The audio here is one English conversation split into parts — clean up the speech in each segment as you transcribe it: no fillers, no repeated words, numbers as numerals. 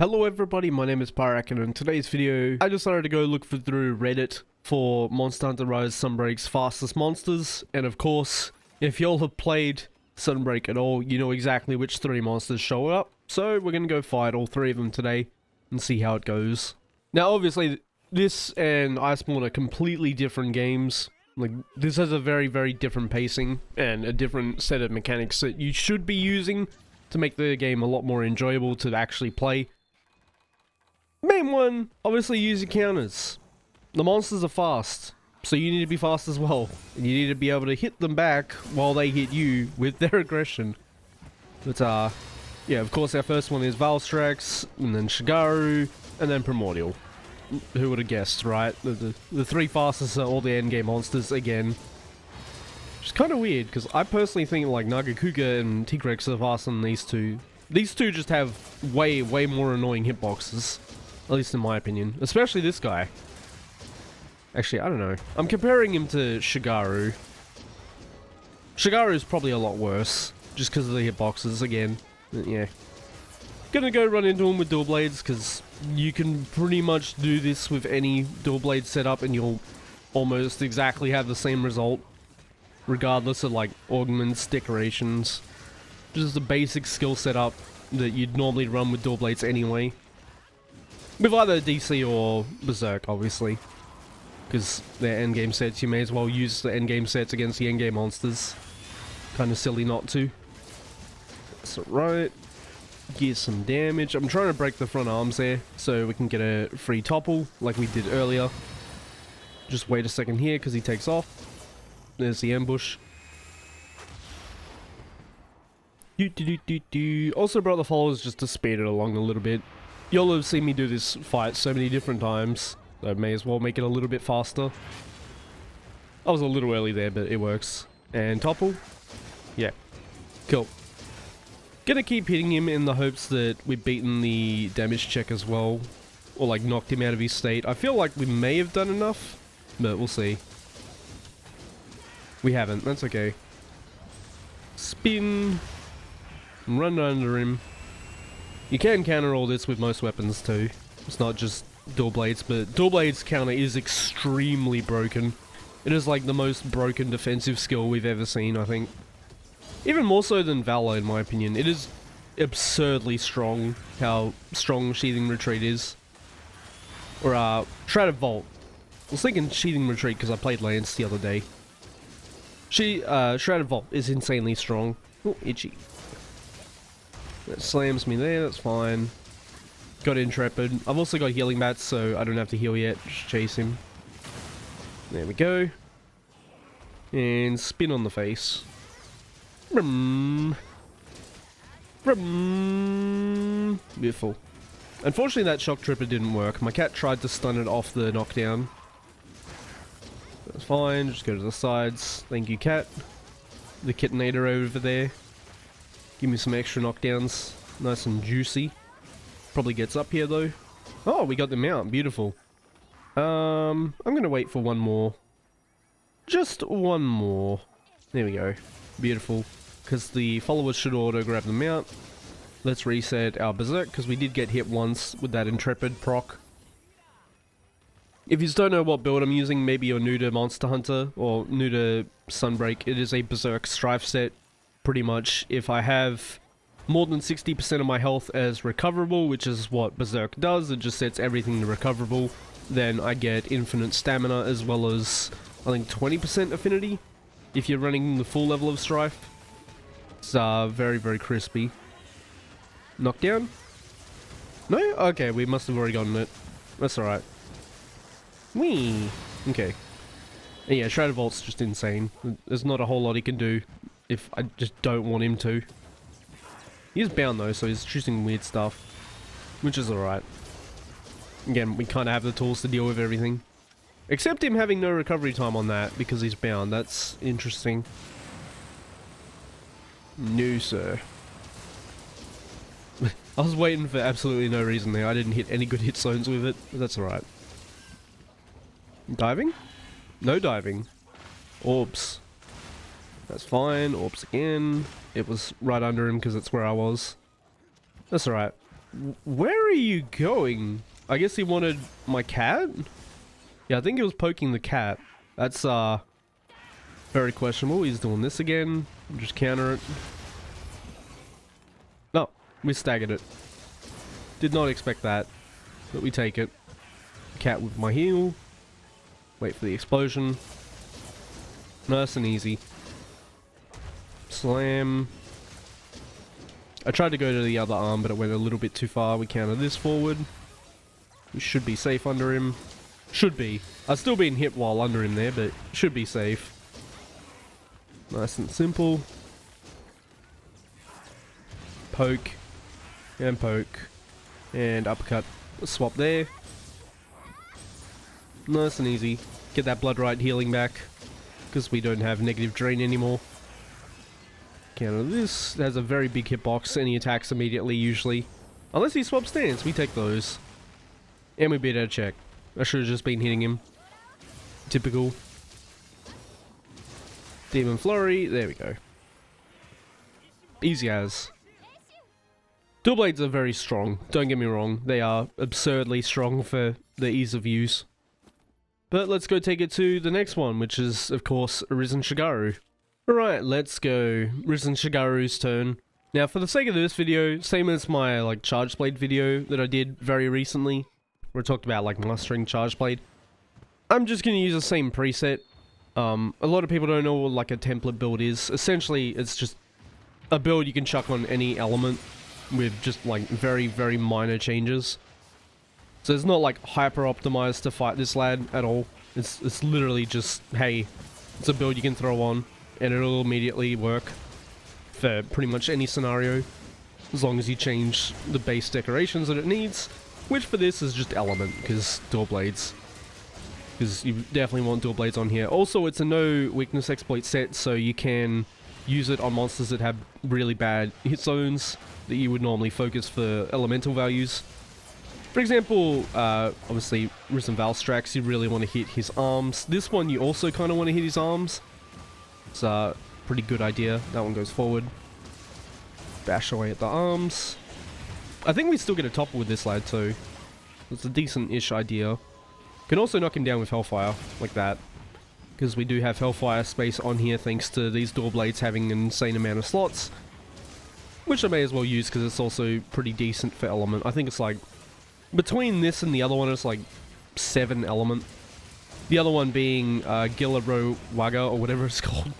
Hello everybody, my name is Pyrac, and in today's video, I decided to go look through Reddit for Monster Hunter Rise Sunbreak's fastest monsters, and of course, if y'all have played Sunbreak at all, you know exactly which 3 monsters show up, so we're gonna go fight all 3 of them today, and see how it goes. Now obviously, this and Iceborne are completely different games. Like, this has a very, very different pacing, and a different set of mechanics that you should be using to make the game a lot more enjoyable to actually play. Main one, obviously use your counters. The monsters are fast, so you need to be fast as well. And you need to be able to hit them back while they hit you with their aggression. But yeah, of course our first one is Valstrax, and then Shigaru, and then Primordial. Who would have guessed, right? The 3 fastest are all the endgame monsters again. Which is kind of weird, because I personally think like Nagakuga and Tigrex are faster than these 2. These 2 just have way more annoying hitboxes. At least in my opinion. Especially this guy. Actually, I don't know. I'm comparing him to Shigaru. Shigaru is probably a lot worse. Just because of the hitboxes again. But yeah. Gonna go run into him with dual blades, because you can pretty much do this with any dual blade setup and you'll almost exactly have the same result. Regardless of like augments, decorations. Just a basic skill setup that you'd normally run with dual blades anyway. With either DC or Berserk, obviously. Because they're endgame sets, you may as well use the endgame sets against the endgame monsters. Kinda silly not to. That's alright. Get some damage. I'm trying to break the front arms there, so we can get a free topple, like we did earlier. Just wait a second here, because he takes off. There's the ambush. Also brought the followers just to speed it along a little bit. Y'all have seen me do this fight so many different times, so I may as well make it a little bit faster. I was a little early there, but it works. And topple? Yeah. Cool. Gonna keep hitting him in the hopes that we've beaten the damage check as well. Or like knocked him out of his state. I feel like we may have done enough, but we'll see. We haven't, that's okay. Spin. Run under him. You can counter all this with most weapons too. It's not just dual blades, but dual blades counter is extremely broken. It is like the most broken defensive skill we've ever seen, I think. Even more so than Valor, in my opinion. It is absurdly strong, how strong Sheathing Retreat is. Or, Shrouded Vault. I was thinking Sheathing Retreat because I played Lance the other day. Shrouded Vault is insanely strong. Oh, itchy. That slams me there, that's fine. Got Intrepid. I've also got healing bats, so I don't have to heal yet. Just chase him. There we go. And spin on the face. Vroom. Vroom. Beautiful. Unfortunately, that shock tripper didn't work. My cat tried to stun it off the knockdown. That's fine, just go to the sides. Thank you, cat. The kittenator over there. Give me some extra knockdowns. Nice and juicy. Probably gets up here though. Oh, we got the mount. Beautiful. I'm gonna wait for one more. Just one more. There we go. Beautiful. Because the followers should auto grab the mount. Let's reset our Berserk, because we did get hit once with that Intrepid proc. If you don't know what build I'm using, maybe you're new to Monster Hunter, or new to Sunbreak, it is a Berserk Strife set. Pretty much, if I have more than 60% of my health as recoverable, which is what Berserk does, it just sets everything to recoverable, then I get infinite stamina as well as, I think, 20% affinity, if you're running the full level of Strife. It's very crispy. Knockdown? No? Okay, we must have already gotten it. That's alright. Whee! Okay. And yeah, Shrouded Vault's just insane. There's not a whole lot he can do if I just don't want him to. He's bound though, so he's choosing weird stuff, which is alright. Again, we kind of have the tools to deal with everything. Except him having no recovery time on that, because he's bound. That's interesting. No, sir. I was waiting for absolutely no reason there. I didn't hit any good hit zones with it, but that's alright. Diving? No diving. Orbs. That's fine. Orbs again. It was right under him because that's where I was. That's alright. Where are you going? I guess he wanted my cat? Yeah, I think he was poking the cat. That's, very questionable. He's doing this again. Just counter it. No, we staggered it. Did not expect that, but we take it. Cat with my heel. Wait for the explosion. Nice and easy. Slam. I tried to go to the other arm, but it went a little bit too far. We counter this forward. We should be safe under him. Should be. I've still been hit while under him there, but should be safe. Nice and simple. Poke. And poke. And uppercut. Swap there. Nice and easy. Get that blood right healing back. Because we don't have negative drain anymore. Counter this. It has a very big hitbox. And he attacks immediately usually. Unless he swaps stance. We take those. And we beat out a check. I should have just been hitting him. Typical. Demon Flurry. There we go. Easy as. Dual blades are very strong. Don't get me wrong. They are absurdly strong for the ease of use. But let's go take it to the next one, which is, of course, Risen Shigaru. Alright, let's go. Risen Shigaru's turn. Now, for the sake of this video, same as my, like, Charge Blade video that I did very recently, where I talked about, like, mastering Charge Blade, I'm just going to use the same preset. A lot of people don't know what, like, a template build is. Essentially, it's just a build you can chuck on any element with just, like, very, very minor changes. So it's not, like, hyper-optimized to fight this lad at all. It's literally just, hey, it's a build you can throw on, and it'll immediately work for pretty much any scenario, as long as you change the base decorations that it needs, which for this is just element, because dual blades. Because you definitely want dual blades on here. Also, it's a no weakness exploit set, so you can use it on monsters that have really bad hit zones that you would normally focus for elemental values. For example, obviously, Risen Valstrax, you really want to hit his arms. This one, you also kind of want to hit his arms. It's a pretty good idea. That one goes forward. Bash away at the arms. I think we still get a topple with this lad too. It's a decent-ish idea. Can also knock him down with Hellfire, like that. Because we do have Hellfire space on here thanks to these dual blades having an insane amount of slots. Which I may as well use because it's also pretty decent for element. I think it's like, between this and the other one, it's like 7 element. The other one being Gilaro Waga, or whatever it's called.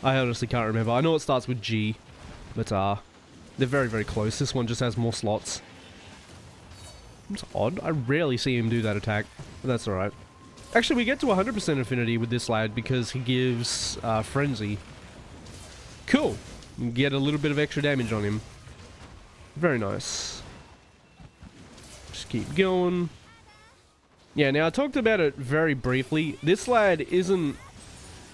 I honestly can't remember. I know it starts with G, but they're very, very close. This one just has more slots. It's odd. I rarely see him do that attack, but that's alright. Actually, we get to 100% affinity with this lad because he gives Frenzy. Cool. Get a little bit of extra damage on him. Very nice. Just keep going. Yeah, now I talked about it very briefly. This lad isn't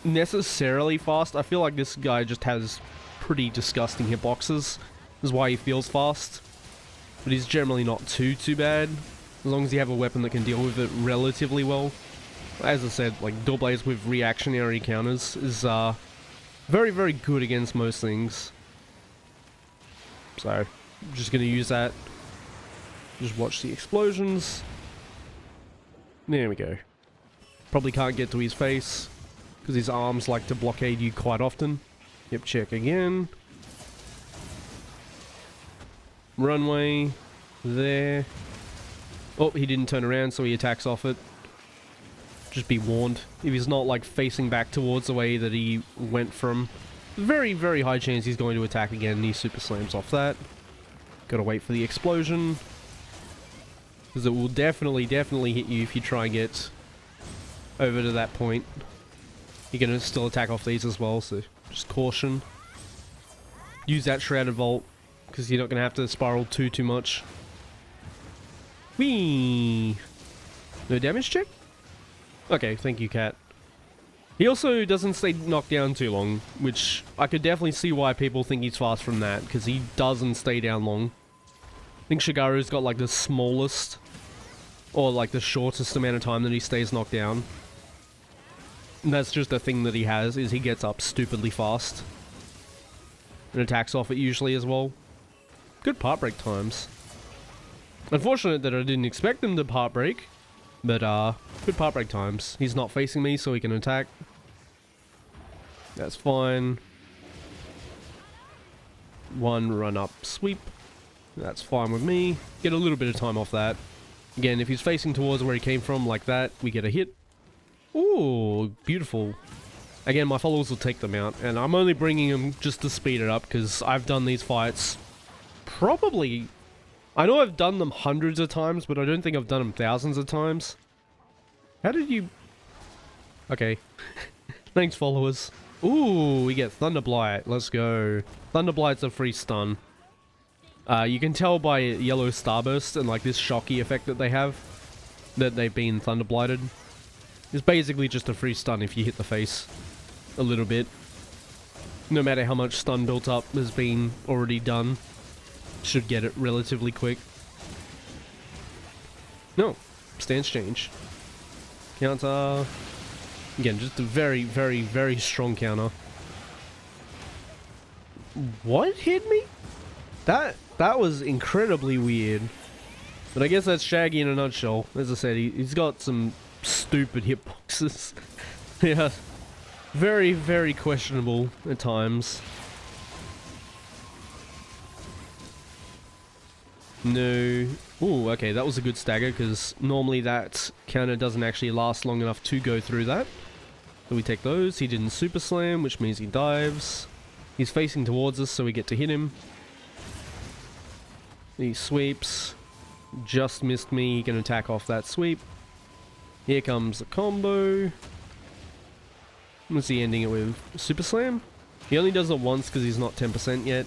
necessarily fast. I feel like this guy just has pretty disgusting hitboxes. This is why he feels fast. But he's generally not too bad. As long as you have a weapon that can deal with it relatively well. As I said, like, dual blades with reactionary counters is very, very good against most things. So, I'm just going to use that. Just watch the explosions. There we go. Probably can't get to his face, because his arms like to blockade you quite often. Yep, check again. Runway. There. Oh, he didn't turn around, so he attacks off it. Just be warned. If he's not, like, facing back towards the way that he went from, very, very high chance he's going to attack again, and he super slams off that. Gotta wait for the explosion. Because it will definitely hit you if you try and get over to that point. You're gonna still attack off these as well, so just caution. Use that Shrouded Vault, because you're not gonna have to spiral too much. Whee! No damage check? Okay, thank you, cat. He also doesn't stay knocked down too long, which I could definitely see why people think he's fast from that, because he doesn't stay down long. I think Shigaru's got like the smallest, or like the shortest amount of time that he stays knocked down. And that's just a thing that he has, is he gets up stupidly fast. And attacks off it usually as well. Good part break times. Unfortunate that I didn't expect him to part break, but good part break times. He's not facing me, so he can attack. That's fine. One run up sweep. That's fine with me. Get a little bit of time off that. Again, if he's facing towards where he came from like that, we get a hit. Ooh, beautiful. Again, my followers will take them out, and I'm only bringing them just to speed it up because I've done these fights probably... I know I've done them hundreds of times, but I don't think I've done them thousands of times. How did you... Okay. Thanks, followers. Ooh, we get Thunderblight. Let's go. Thunderblight's a free stun. You can tell by yellow starburst and like this shocky effect that they have that they've been Thunderblighted. It's basically just a free stun if you hit the face a little bit. No matter how much stun built up has been already done, should get it relatively quick. No, stance change. Counter. Again, just a very, very, very strong counter. What hit me? That was incredibly weird. But I guess that's Shaggy in a nutshell. As I said, he's got some stupid hitboxes. Yeah. Very, very questionable at times. No. Ooh, okay, that was a good stagger, because normally that counter doesn't actually last long enough to go through that. So we take those. He didn't super slam, which means he dives. He's facing towards us, so we get to hit him. He sweeps. Just missed me. He can attack off that sweep. Here comes a combo. What's he ending it with? Super slam? He only does it once because he's not 10% yet.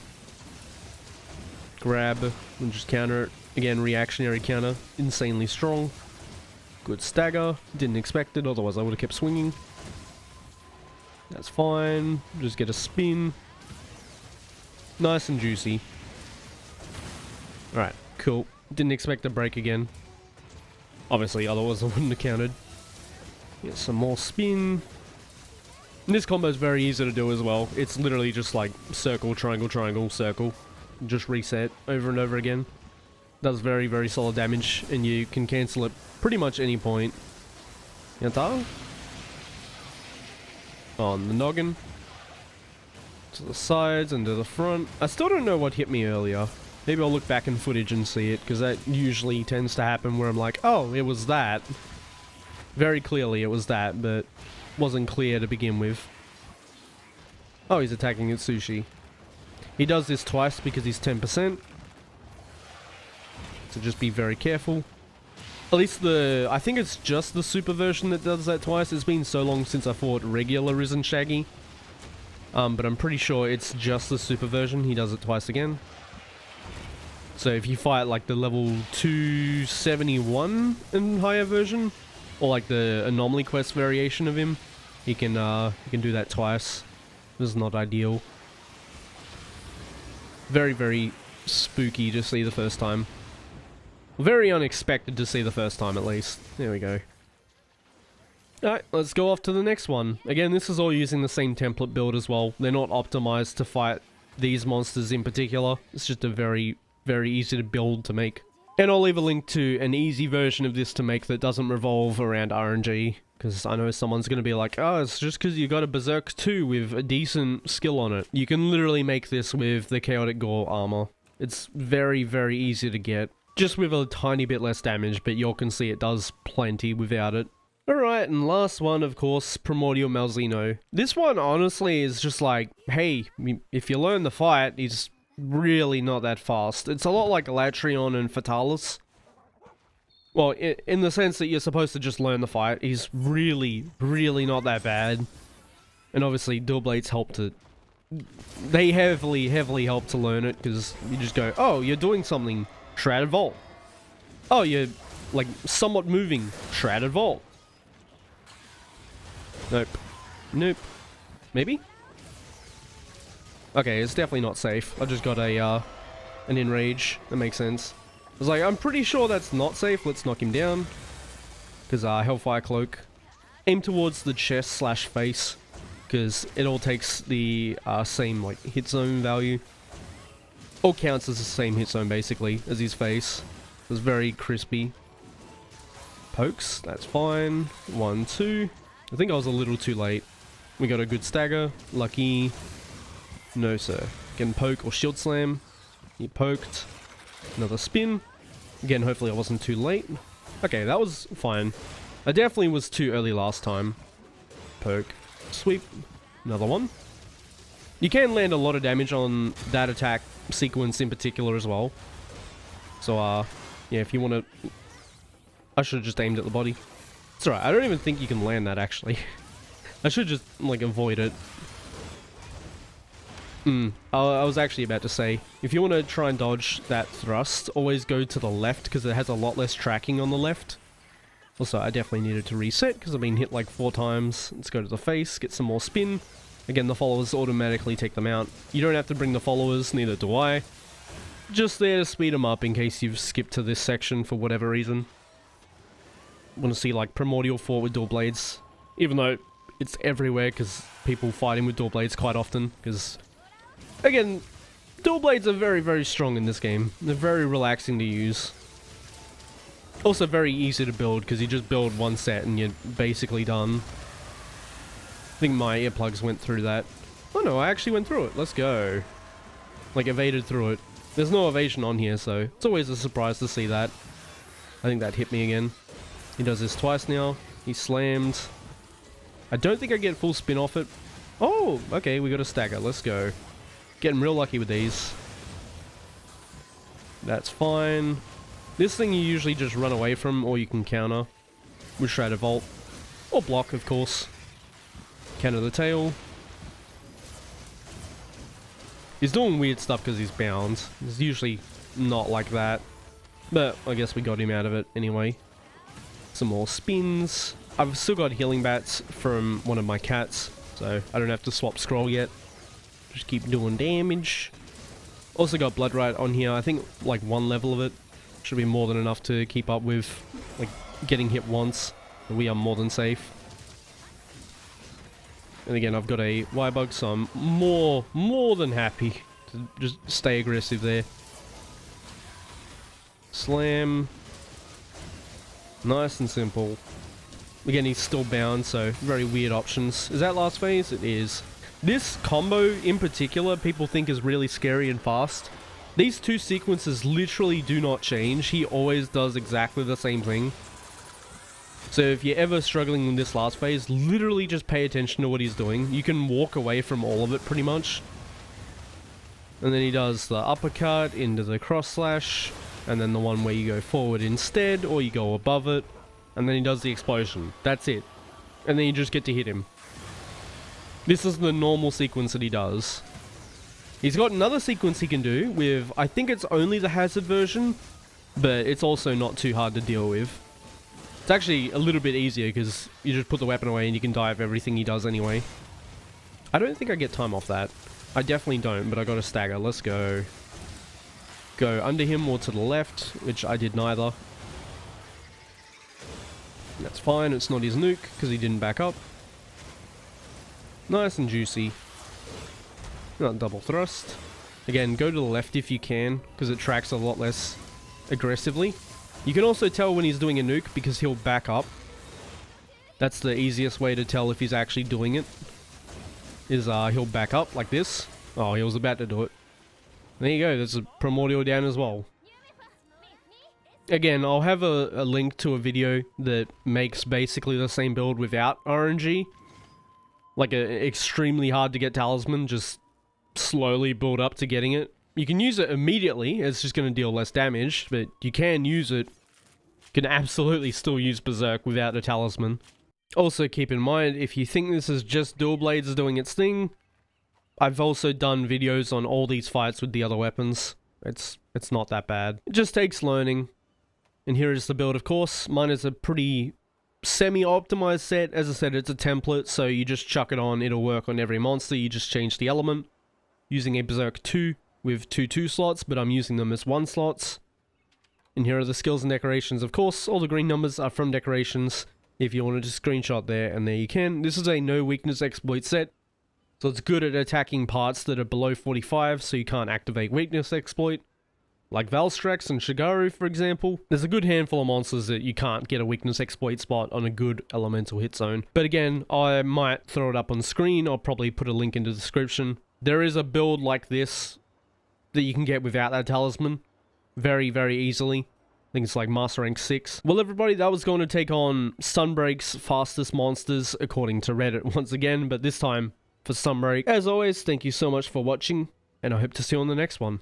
Grab and just counter it. Again, reactionary counter. Insanely strong. Good stagger. Didn't expect it, otherwise I would have kept swinging. That's fine. Just get a spin. Nice and juicy. Alright, cool. Didn't expect a break again. Obviously, otherwise I wouldn't have counted. Get some more spin. And this combo is very easy to do as well. It's literally just like circle, triangle, triangle, circle. Just reset over and over again. Does very, very solid damage, and you can cancel it pretty much any point. Yanta? On the noggin. To the sides and to the front. I still don't know what hit me earlier. Maybe I'll look back in footage and see it, because that usually tends to happen where I'm like, oh, it was that. Very clearly it was that, but wasn't clear to begin with. Oh, he's attacking at Sushi. He does this twice because he's 10%. So just be very careful. At least I think it's just the super version that does that twice. It's been so long since I fought regular Risen Shaggy. But I'm pretty sure it's just the super version. He does it twice again. So if you fight like the level 271 and higher version, or like the anomaly quest variation of him, he can do that twice. This is not ideal. Very, very spooky to see the first time. Very unexpected to see the first time, at least. There we go. Alright, let's go off to the next one. Again, this is all using the same template build as well. They're not optimized to fight these monsters in particular. It's just a very, very easy to build to make. And I'll leave a link to an easy version of this to make that doesn't revolve around RNG. Because I know someone's going to be like, oh, it's just because you got a Berserk 2 with a decent skill on it. You can literally make this with the Chaotic Gore armor. It's very, very easy to get. Just with a tiny bit less damage, but you all can see it does plenty without it. Alright, and last one, of course, Primordial Malzeno. This one, honestly, is just like, hey, if you learn the fight, he's really not that fast. It's a lot like Latrion and Fatalis. Well, in the sense that you're supposed to just learn the fight, he's really, really not that bad. And obviously, Dual Blades help to... They heavily, heavily help to learn it, because you just go, oh, you're doing something. Shrouded Vault. Oh, you're, like, somewhat moving. Shrouded Vault. Nope. Nope. Maybe? Okay, it's definitely not safe. I just got a, an Enrage. That makes sense. I was like, I'm pretty sure that's not safe. Let's knock him down. Because, Hellfire Cloak. Aim towards the chest slash face. Because it all takes the, same, like, hit zone value. All counts as the same hit zone, basically, as his face. It was very crispy. Pokes, that's fine. 1, 2. I think I was a little too late. We got a good stagger. Lucky. No, sir. Again, poke or shield slam. He poked. Another spin. Again, hopefully I wasn't too late. Okay, that was fine. I definitely was too early last time. Poke. Sweep. Another one. You can land a lot of damage on that attack sequence in particular as well. So, yeah, if you want to... I should have just aimed at the body. It's alright, I don't even think you can land that, actually. I should just, like, avoid it. I was actually about to say, if you want to try and dodge that thrust, always go to the left, because it has a lot less tracking on the left. Also, I definitely needed to reset, because I've been hit like 4 times. Let's go to the face, get some more spin. Again, the followers automatically take them out. You don't have to bring the followers, neither do I. Just there to speed them up in case you've skipped to this section for whatever reason. Want to see like Primordial Fort with dual blades. Even though it's everywhere because people fight him with dual blades quite often. Because, again, dual blades are very, very strong in this game. They're very relaxing to use. Also very easy to build because you just build one set and you're basically done. I think my earplugs went through that. Oh no, I actually went through it. Let's go. Like, evaded through it. There's no evasion on here, so it's always a surprise to see that. I think that hit me again. He does this twice now. He slammed. I don't think I get full spin off it. Oh, okay, we got a stagger. Let's go. Getting real lucky with these. That's fine. This thing you usually just run away from, or you can counter. With Shrouded Vault. Or block, of course. Counter the tail. He's doing weird stuff because he's bound. It's usually not like that. But I guess we got him out of it anyway. Some more spins. I've still got healing bats from one of my cats, so I don't have to swap scroll yet. Just keep doing damage. Also got Blood Right on here. I think like 1 level of it should be more than enough to keep up with like getting hit once. We are more than safe. And again, I've got a Y-Bug, so I'm more than happy to just stay aggressive there. Slam. Nice and simple. Again, he's still bound, so very weird options. Is that last phase? It is. This combo in particular, people think is really scary and fast. These 2 sequences literally do not change. He always does exactly the same thing. So if you're ever struggling in this last phase, literally just pay attention to what he's doing. You can walk away from all of it pretty much. And then he does the uppercut into the cross slash. And then the one where you go forward instead, or you go above it. And then he does the explosion. That's it. And then you just get to hit him. This is the normal sequence that he does. He's got another sequence he can do with, I think it's only the hazard version, but it's also not too hard to deal with. It's actually a little bit easier because you just put the weapon away and you can dive everything he does anyway. I don't think I get time off that. I definitely don't, but I got a stagger. Let's go. Go under him or to the left, which I did neither. That's fine, it's not his nuke because he didn't back up. Nice and juicy. Not double thrust. Again, go to the left if you can because it tracks a lot less aggressively. You can also tell when he's doing a nuke because he'll back up. That's the easiest way to tell if he's actually doing it. Is he'll back up like this. Oh, he was about to do it. There you go, there's a Primordial down as well. Again, I'll have a link to a video that makes basically the same build without RNG. Like an extremely hard to get talisman, just slowly build up to getting it. You can use it immediately, it's just going to deal less damage, but you can use it. You can absolutely still use Berserk without a talisman. Also keep in mind, if you think this is just dual blades doing its thing, I've also done videos on all these fights with the other weapons. It's not that bad. It just takes learning. And here is the build, of course. Mine is a pretty semi-optimized set. As I said, it's a template, so you just chuck it on, it'll work on every monster. You just change the element. Using a Berserk 2 with 2 slots, but I'm using them as 1 slots. And here are the skills and decorations. Of course, all the green numbers are from decorations. If you wanted to screenshot there, and there you can. This is a no weakness exploit set. So it's good at attacking parts that are below 45, so you can't activate weakness exploit. like Valstrax and Shigaru, for example. There's a good handful of monsters that you can't get a weakness exploit spot on a good elemental hit zone. But again, I might throw it up on screen. I'll probably put a link in the description. There is a build like this that you can get without that talisman very, very easily. I think it's like Master Rank 6. Well, everybody, that was going to take on Sunbreak's fastest monsters, according to Reddit once again, but this time for Sunbreak. As always, thank you so much for watching, and I hope to see you on the next one.